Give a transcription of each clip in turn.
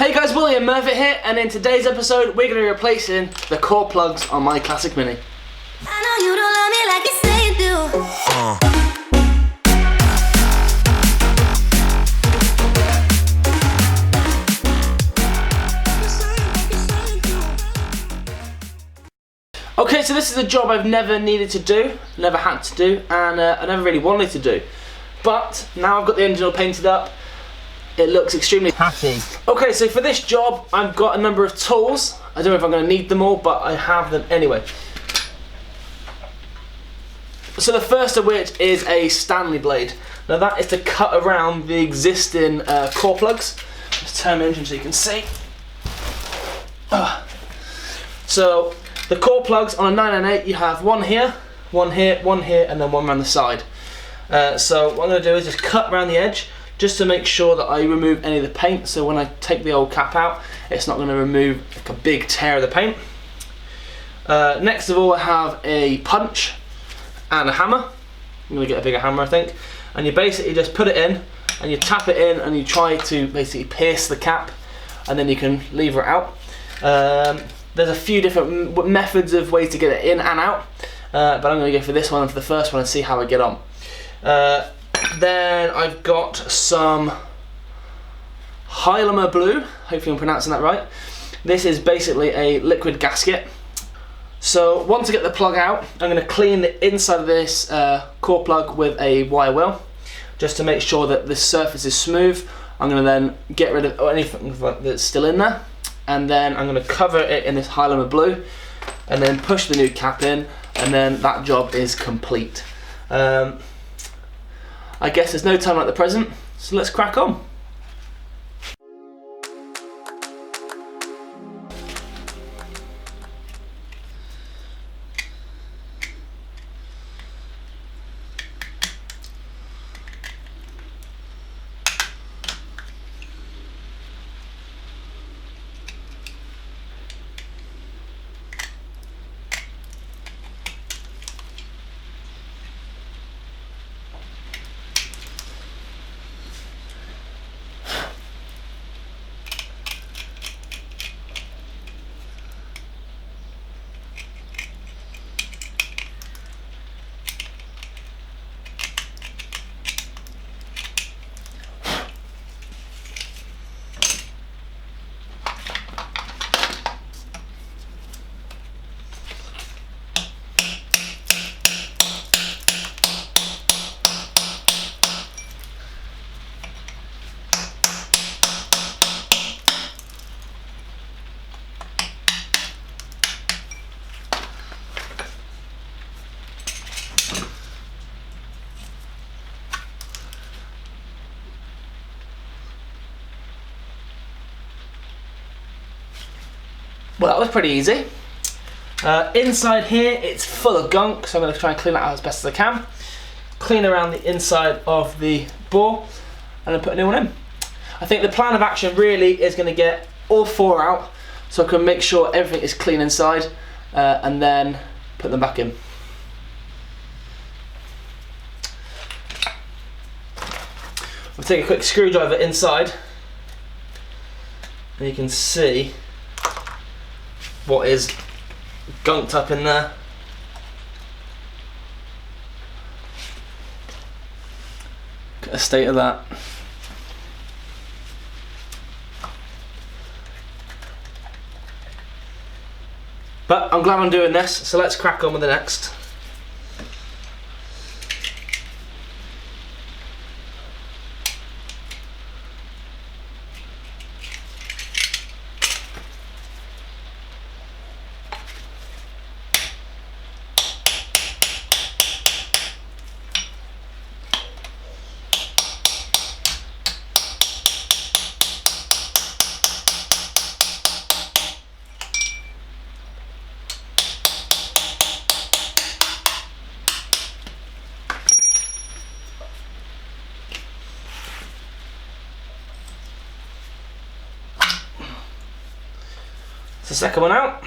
Hey guys, Willie and Murfitt here, and in today's episode we're going to be replacing the core plugs on my classic Mini. I know you don't love me like you say you do. Okay, so this is a job I've never needed to do, never had to do, and I never really wanted to do. But now I've got the engine all painted up, it looks extremely happy. Okay, so for this job I've got a number of tools. I don't know if I'm going to need them all, but I have them anyway. So the first of which is a Stanley blade. Now that is to cut around the existing core plugs. Just turn the engine so you can see. So the core plugs on a 998, you have one here, one here, one here, and then one around the side. So what I'm going to do is just cut around the edge, just to make sure that I remove any of the paint, so when I take the old cap out, it's not going to remove like a big tear of the paint. Next of all, I have a punch and a hammer. I'm going to get a bigger hammer, I think. And you basically just put it in, and you tap it in, and you try to basically pierce the cap, and then you can lever it out. There's a few different methods of ways to get it in and out, but I'm going to go for this one, for the first one, and see how I get on. Then I've got some Hylamer blue, hopefully I'm pronouncing that right. This is basically a liquid gasket. So once I get the plug out, I'm going to clean the inside of this core plug with a wire wheel, just to make sure that the surface is smooth. I'm going to then get rid of anything that's still in there, and then I'm going to cover it in this Hylamer blue, and then push the new cap in, and then that job is complete. I guess there's no time like the present, so let's crack on. Well, that was pretty easy. Inside here, it's full of gunk, so I'm going to try and clean that out as best as I can. Clean around the inside of the bore, and then put a new one in. I think the plan of action really is going to get all four out, so I can make sure everything is clean inside, and then put them back in. I'll take a quick screwdriver inside, and you can see what is gunked up in there. Get a state of that. But I'm glad I'm doing this, so let's crack on with the next. It's the second one out.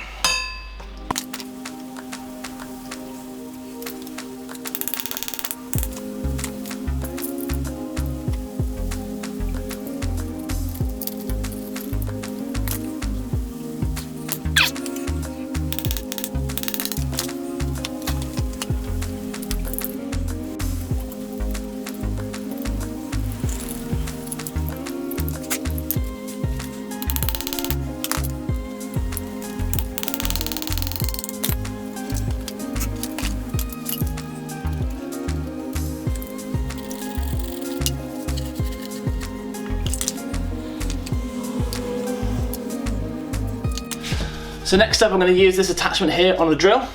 So next up I'm going to use this attachment here on the drill. I'm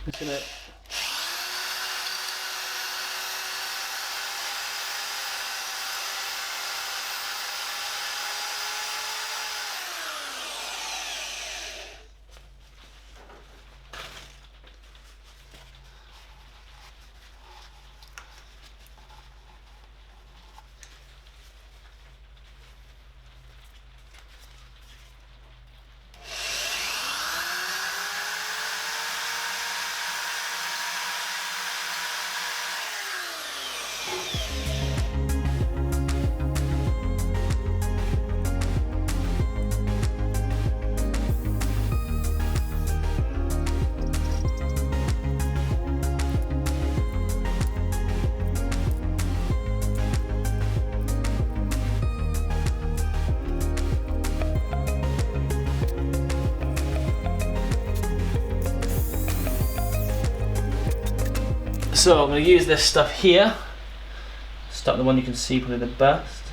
just going to So I'm going to use this stuff here. Start with the one you can see probably the best.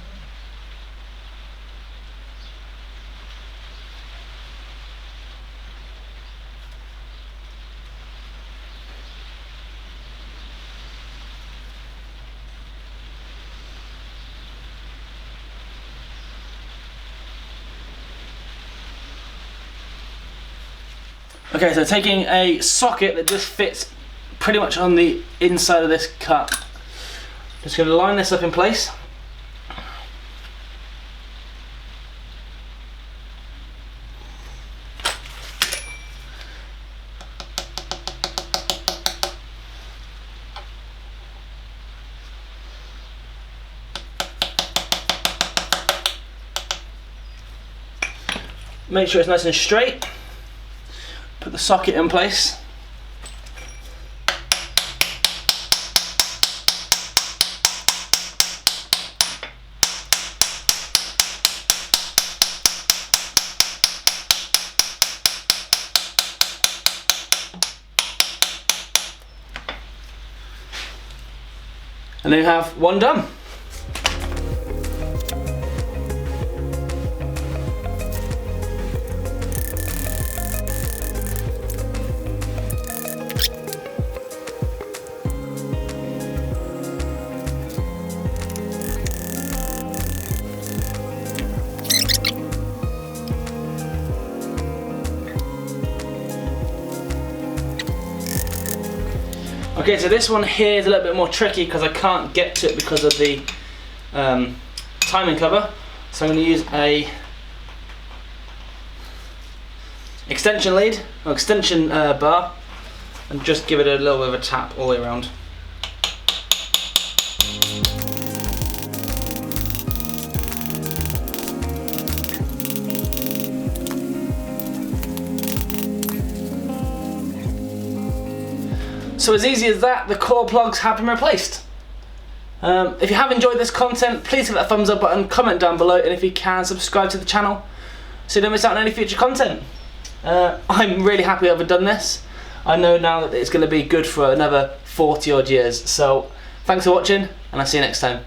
Okay, so taking a socket that just fits pretty much on the inside of this cut. Just going to line this up in place. Make sure it's nice and straight. Put the socket in place. And then you have one done. Okay, so this one here is a little bit more tricky because I can't get to it because of the timing cover. So I'm going to use a extension lead or extension bar and just give it a little bit of a tap all the way around. So as easy as that, the core plugs have been replaced. If you have enjoyed this content, please hit that thumbs up button, comment down below, and if you can, subscribe to the channel so you don't miss out on any future content. I'm really happy that I've done this. I know now that it's going to be good for another 40 odd years. So thanks for watching, and I'll see you next time.